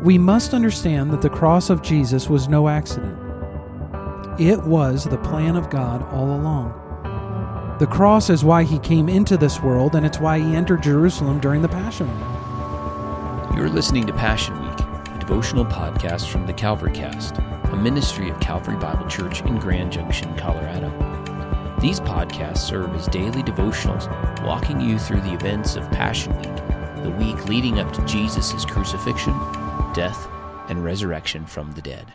We must understand that the cross of Jesus was no accident. It was the plan of God all along. The cross is why he came into this world, and it's why he entered Jerusalem during the Passion Week. You're listening to Passion Week, a devotional podcast from the Calvary Cast, a ministry of Calvary Bible Church in Grand Junction, Colorado. These podcasts serve as daily devotionals, walking you through the events of Passion Week, the week leading up to Jesus' crucifixion, death, and resurrection from the dead.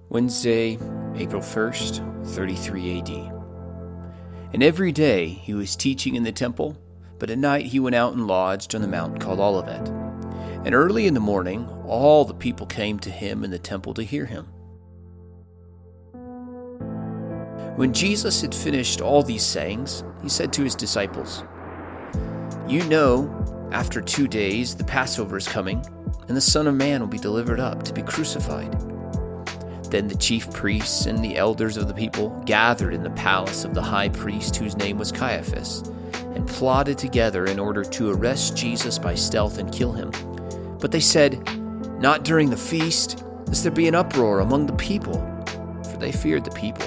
Wednesday, April 1st, 33 AD. And every day he was teaching in the temple, but at night he went out and lodged on the mount called Olivet. And early in the morning all the people came to him in the temple to hear him. When Jesus had finished all these sayings, he said to his disciples, "You know, after 2 days the Passover is coming, and the Son of Man will be delivered up to be crucified." Then the chief priests and the elders of the people gathered in the palace of the high priest, whose name was Caiaphas, and plotted together in order to arrest Jesus by stealth and kill him. But they said, "Not during the feast, lest there be an uproar among the people," for they feared the people.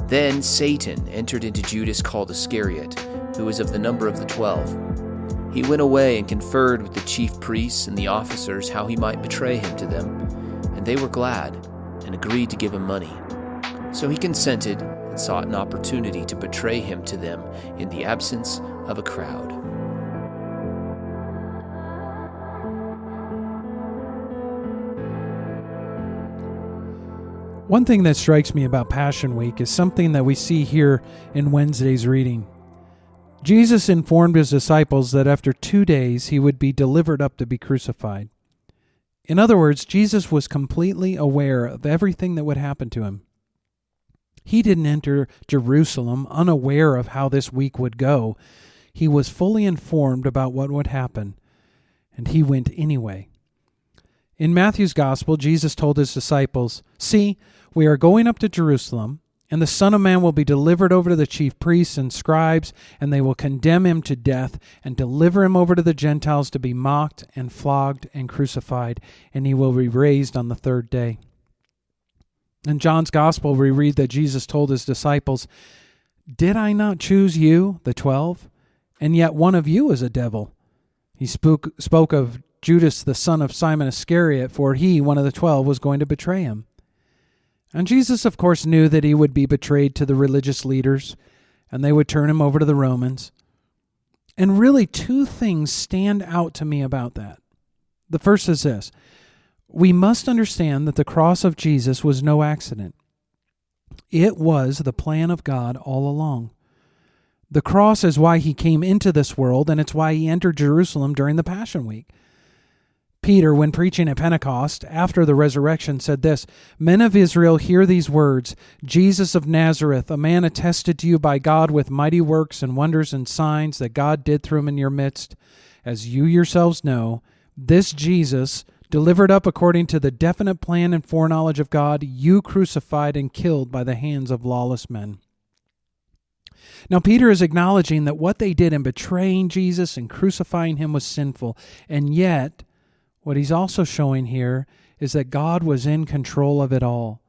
Then Satan entered into Judas called Iscariot, who was of the number of the 12. He went away and conferred with the chief priests and the officers how he might betray him to them, and they were glad and agreed to give him money. So he consented and sought an opportunity to betray him to them in the absence of a crowd. One thing that strikes me about Passion Week is something that we see here in Wednesday's reading. Jesus informed his disciples that after 2 days he would be delivered up to be crucified. In other words, Jesus was completely aware of everything that would happen to him. He didn't enter Jerusalem unaware of how this week would go. He was fully informed about what would happen, and he went anyway. In Matthew's Gospel, Jesus told his disciples, "See, we are going up to Jerusalem, and the Son of Man will be delivered over to the chief priests and scribes, and they will condemn him to death and deliver him over to the Gentiles to be mocked and flogged and crucified, and he will be raised on the third day." In John's Gospel, we read that Jesus told his disciples, "Did I not choose you, the 12? And yet one of you is a devil." He spoke of Judas, the son of Simon Iscariot, for he, one of the 12, was going to betray him. And Jesus, of course, knew that he would be betrayed to the religious leaders, and they would turn him over to the Romans. And really, two things stand out to me about that. The first is this: we must understand that the cross of Jesus was no accident. It was the plan of God all along. The cross is why he came into this world, and it's why he entered Jerusalem during the Passion Week. Peter, when preaching at Pentecost after the resurrection, said this, "Men of Israel, hear these words. Jesus of Nazareth, a man attested to you by God with mighty works and wonders and signs that God did through him in your midst. As you yourselves know, this Jesus, delivered up according to the definite plan and foreknowledge of God, you crucified and killed by the hands of lawless men." Now, Peter is acknowledging that what they did in betraying Jesus and crucifying him was sinful, and yet what he's also showing here is that God was in control of it all.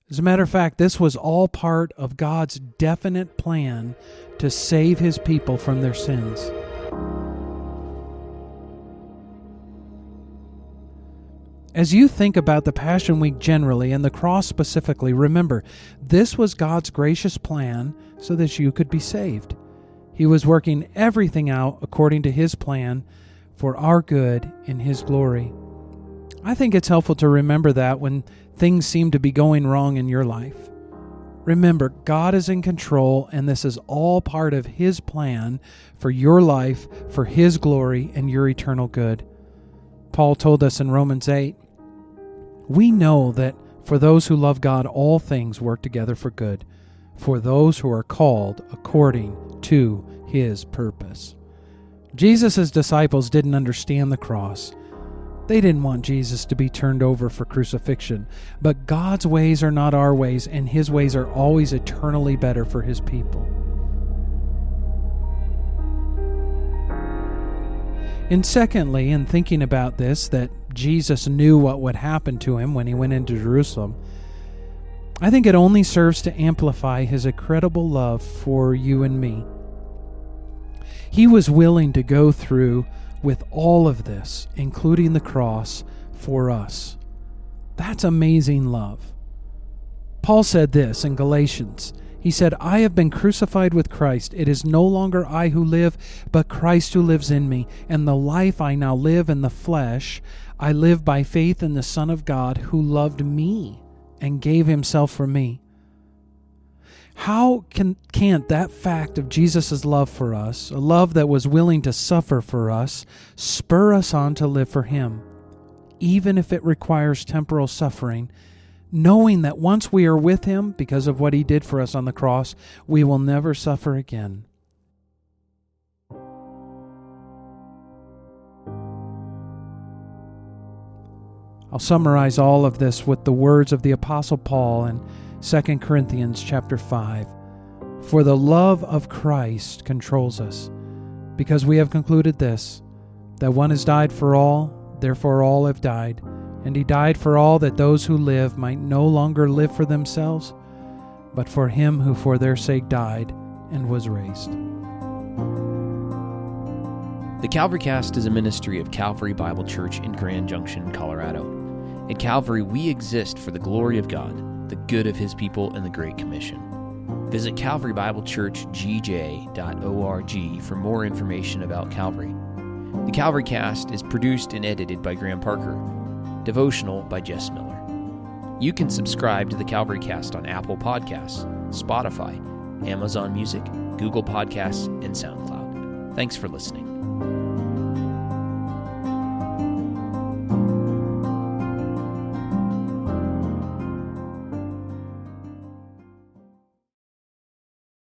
As a matter of fact, this was all part of God's definite plan to save his people from their sins. As you think about the Passion Week generally and the cross specifically, remember, this was God's gracious plan so that you could be saved. He was working everything out according to his plan for our good in his glory. I think it's helpful to remember that when things seem to be going wrong in your life. Remember, God is in control, and this is all part of his plan for your life, for his glory, and your eternal good. Paul told us in Romans 8, "We know that for those who love God, all things work together for good, for those who are called according to his purpose." Jesus' disciples didn't understand the cross. They didn't want Jesus to be turned over for crucifixion, but God's ways are not our ways, and His ways are always eternally better for His people. And secondly, in thinking about this, that Jesus knew what would happen to Him when He went into Jerusalem, I think it only serves to amplify His incredible love for you and me. He was willing to go through with all of this, including the cross, for us. That's amazing love. Paul said this in Galatians. He said, "I have been crucified with Christ. It is no longer I who live, but Christ who lives in me. And the life I now live in the flesh, I live by faith in the Son of God who loved me and gave Himself for me." How can't that fact of Jesus' love for us, a love that was willing to suffer for us, spur us on to live for Him, even if it requires temporal suffering, knowing that once we are with Him, because of what He did for us on the cross, we will never suffer again. I'll summarize all of this with the words of the Apostle Paul in 2 Corinthians chapter 5. "For the love of Christ controls us, because we have concluded this, that one has died for all, therefore all have died. And He died for all, that those who live might no longer live for themselves, but for Him who for their sake died and was raised." The Calvary Cast is a ministry of Calvary Bible Church in Grand Junction, Colorado. At Calvary, we exist for the glory of God, the good of His people, and the Great Commission. Visit calvarybiblechurchgj.org for more information about Calvary. The Calvary Cast is produced and edited by Graham Parker. Devotional by Jess Miller. You can subscribe to the Calvary Cast on Apple Podcasts, Spotify, Amazon Music, Google Podcasts, and SoundCloud. Thanks for listening.